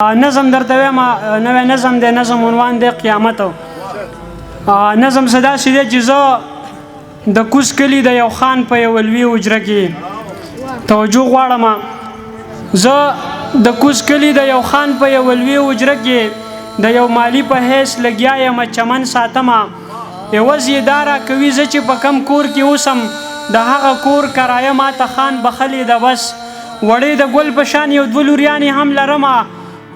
نظم درته وایم نوی نظم دی. نظم عنوان دی قیامت. نظم څه داسې دی چې زه د کوز کلي د یو خان په یوه لوی حجره کې توجه غواړم. زه د کوز کلي د یو خان په یوه لوی حجره کې د یو مالی په حیث لګیا یم چمن ساتمه. عوض یې دا راکوي زه چې په کم کور کې اوسم د هغه کور کرایه ماته خان بخلې ده. بس وړې د ګل په شان یو دوه لوریانې هم لرمه.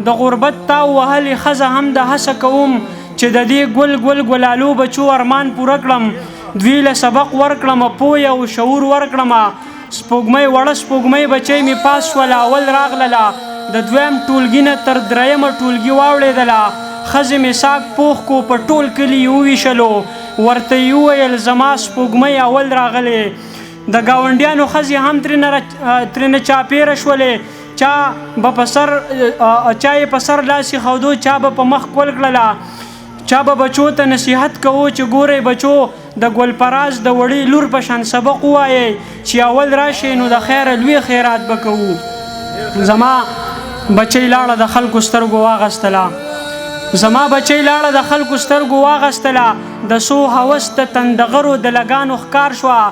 د غربت تاو وهلې ښځه هم د هڅه کوم چې د دې ګل ګل ګلالو بچو ارمان پوره کړم. دوی له سبق ورکړم پوی او شعور ورکړم. سپوږمۍ وړه سپوږمۍ بچی مې پاس شوله اول راغلله. د دویم ټولګي نه تر درېیمه ټولګي واوړېدله. ښځې مې ساک پوخ کو په ټول کلي وویشلو. ورته یې وویل زما سپوږمۍ اول راغلې. د ګاونډیانو ښځې هم ترېنه چاپېره شولې. چا یې په سر لاس ایښودو، چا به په مخ کول کړله. چا به بچو ته نصیحت کوو چې ګورئ بچو د ګلپراز د وړې لور په شان سبق ووایئ چې اول راشئ نو د خیره لوی خیرات به کوو. زما بچی لاړه د خلکو سترګو واغستله. زما بچی لاړه د خلکو سترګو واغستله. د سو هوس د تندغرو د لګانو ښکار شوه.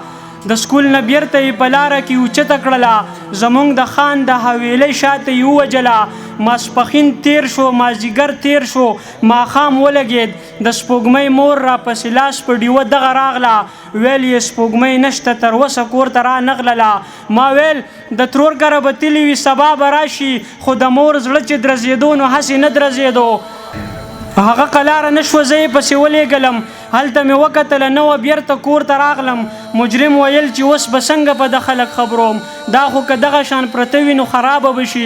د سکول نه بیرته یې په لاره کې اوچته کړله. زمونږ د خان د حویلۍ شاته یې ووجله. ماسپښین تیر شو، مازدیګر تیر شو، ماښام ولګېد. د سپوږمۍ مور راپسې لاس په ډیوه دغه راغله. ویل یې سپوږمۍ نشته تر اوسه کور ته رانغلله. ما ویل د ترور کره به تللي وي سبا به راشي، خو د مور زړه چې درزېدو نو هسې نه درزېدو. هغه قلاره نه شوه زه یې پسې ولېږلم. هلته مې وکتله نه وه بیرته کور ته راغلم. مجرم ویل چې اوس به څنګه په د خلک خبروم، دا خو که دغه شان پرته وي نو خرابه به شي.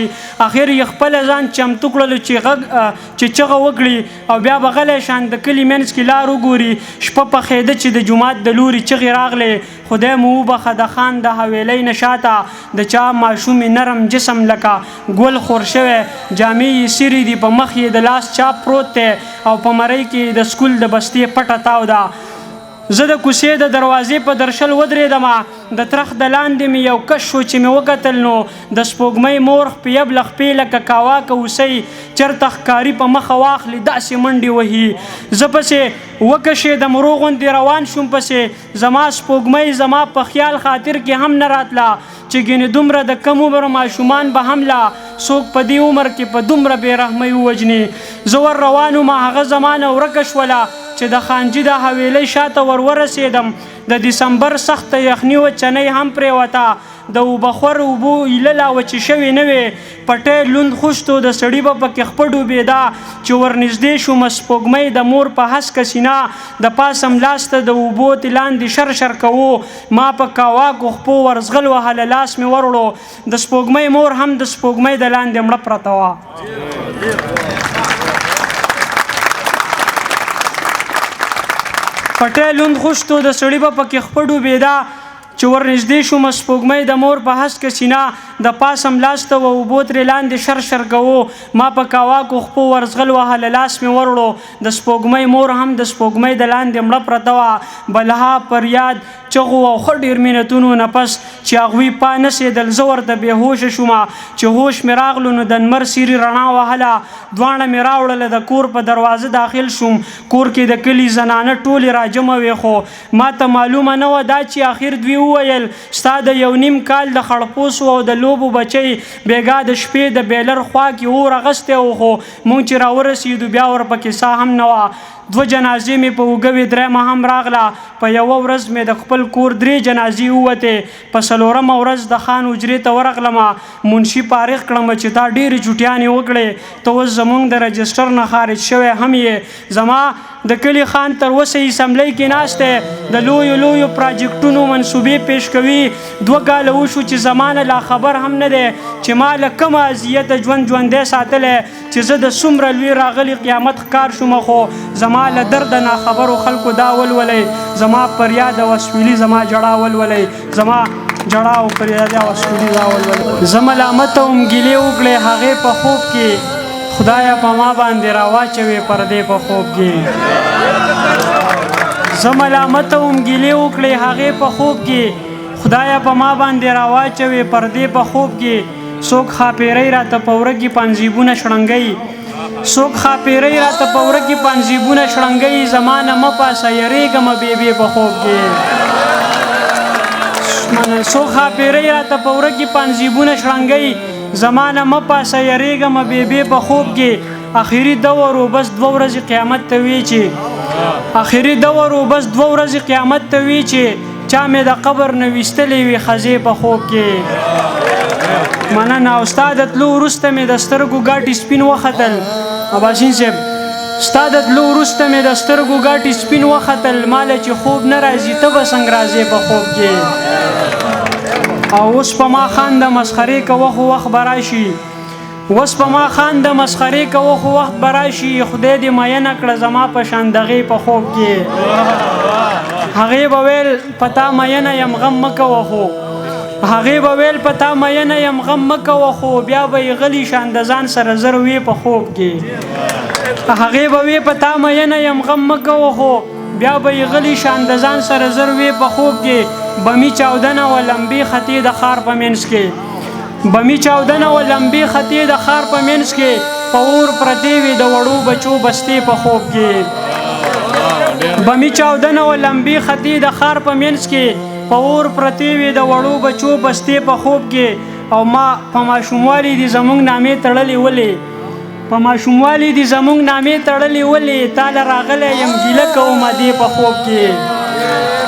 اخر یې خپله ځان چمتو کړلو چې چغه وکړي او بیا به غلی شان د کلي منځ کې لار وګوري. شپه پخېده چې د جومات د لوري چغې راغلې. خدای مو وبخه د خان د حویلۍ نه شاته د چا ماشومې نرم جسم لکه ګل خور شوی، جامې یې سیرې دي، په مخ یې د لاس چاپ پروت دی او په مرۍ کې د سکول د بستې پټه تاو ده. زه د کوڅې د دروازې په درشل ودرېدم. د ترخ د لاندې مې یو کش شو چې مې وکتل نو د سپوږمۍ مور خپیب له خپې لکه کاواکه اوسئ چېرته ښکاري په مخه واخلي داسې منډې وهي. زه پسې وکشېدم ورو غوندې روان شوم پسې. زما سپوږمۍ زما په خیال خاطر کې هم نه راتله چې ګینې دومره د کم عمر ماشومان به هم لا څوک په دې عمر کې په دومره بېرحمۍ ووجني. زه ور روان وم هغه زمانه ورکه شوله چې د خانجي د حویلۍ شاته ورسېدم. د دسمبر سخته یخني وه، چنۍ هم پرېوته. د اوبخور اوبو ایله وچې شوې نه وې. پټی لوند خوشتو د سړي به پکې خپه ډوبېده. چې ورنږدې شومه سپوږمۍ د مور په هسکه سینه د پاسم لاس ته د اوبو لاندې شر شر کوو. ما په کاواکو خپو ورزغل وهله، لاس مې وروړو. د سپوږمۍ مور هم د سپوږمۍ د لاندې مړه پرته وه. پټی لوند خوشتو د سړي به پکې خپه ډوبېده. چې ورنږدې شومه سپوږمۍ د مور په هسکه سینه د پاسم لاس ته و اوبو ترې لاندې شر شر کوو. ما په کاواکو خپو ورزغل وهله، لاس مې وروړو. د سپوږمۍ مور هم د سپوږمۍ د لاندې مړه پرته وه. بلها پریاد چغو او ښه ډېر منتونو نه پس چې هغوی پا نسېدل زه ورته بېهوشه شومه. چې هوش مې راغلو نو د لمر سیري رڼا وهله. دواړه مې راوړله د کور په دروازه داخل شوم. کور کې د کلي زنانه ټولې راجمع وې خو ما ته معلومه نه وه دا چې اخر دوی وویل ستا د یو نیم کال د خړپوسو او د لوبو بچی بېګا د شپې د بیلر خوا کې اور اغستی و، خو مونږ چې راورسېدو بیا ورپکې ساه هم نه وه. 2 جنازې مې په اوږه وې، 3مه هم راغله. په یوه ورځ مې د خپل کور 3 جنازې ووتې. په 4مه ورځ د خان حجرې ته ورغلمه. منشي فارغ کړم چې تا ډېرې چوټیانې وکړې، ته اوس زمونږ د رجسټر نه خارج شوی هم یې. زما د کلي خان تر اوسه اسمبلۍ کې ناست دی، د لویو لویو پراجیکټونو منصوبې پیش کوي. 2 کاله وشو چې زمانه لا خبر هم نه دی چې ما له کومه اذیته ژوندی ساتلی چې زه د څومره لوی راغلي قیامت ښکار شومه. خو زما له درده ناخبرو خلکو دا ولولئ، زما فریاد او وسویلي زما جړا ولولئ، زما جړا او فریاد او وسویلي دا ولولئ. زه ملامته وم ګیلې وکړې هغې په خوب کې، خدایه په ما باندې راواچوې پردې په خوب کې. زه ملامته وم ګیلې وکړې هغې په خوب کې، خدایه په ما باندې راواچوې پردې په خوب کې. څوک خاپیری راته په ورږي پنځیبونه شړنګوي څوک خاپیری راته په ورږي پنځیبونه شړنګوي زما نه مه پاسه یریږمه بېبې په خوب کې څوک خاپیری راته په ورږي پنځیبونه شړنګوي زما نه مه پاسه یریږمه بېبې په خوب کې آخري دور و بس 2 ورځې قیامت ته وی چې آخري دور و بس 2 ورځې قیامت ته وی چې چا مې د قبر نه ویستلې وي ښځې په خوب کې مننه ستا د تلو وروسته مې د سترګو ګاټې سپین وختل اباسین صاحب ستا د تلو وروسته مې د سترګو ګاټې سپین وختل ماله چې خوب نه راځي ته به څنګه راځې په خوب کې او اوس په ما خان د مسخرې کوه خو وخت به راشي اوس په ما خان د مسخرې کوه خو وخت به راشي خدای دې مینه کړه زما په شان دغې په خوب کې هغې به ویل په تا مینه یم غم مه کوه خو هغې به ویل په تا مینه یم غم مه کوه خو بیا به یې غلي شان د ځان سره زر وې په خوب کې هغې به وې په تا مینه یم غم مه کوه خو بیا به یې غلي شان د ځان سره زر وې په خوب کې بمی چاودنه و لمبې خطې د ښار په منځ کې بمی چاودنه و لمبې خطې د ښار په منځ کې په اور پرتې وې د وړو بچو بستې په خوب کې بمی چاودنه و لمبې خطې د ښار په منځ کې په اور پرتې وې د وړو بچو بستې په خوب کې او ما په ماشوموالي دې زموږ نامې تړلې ولې په ماشوموالي دې زموږ نامې تړلې ولې تاله راغلی یم ګیله کومه دې په خوب کې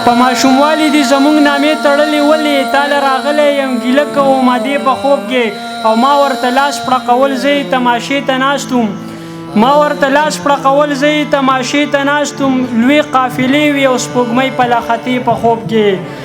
په ماشوموالي دې زموږ نامې تړلې ولې تاله راغلی یم ګیله کومه دې په خوب کې او ما ورته لاس پړقول زه یې تماشې ته ناست ما ورته لاس پړقول زه یې تماشې ته ناست لوی قافلې وي او سپوږمۍ په لا خطې په خوب کې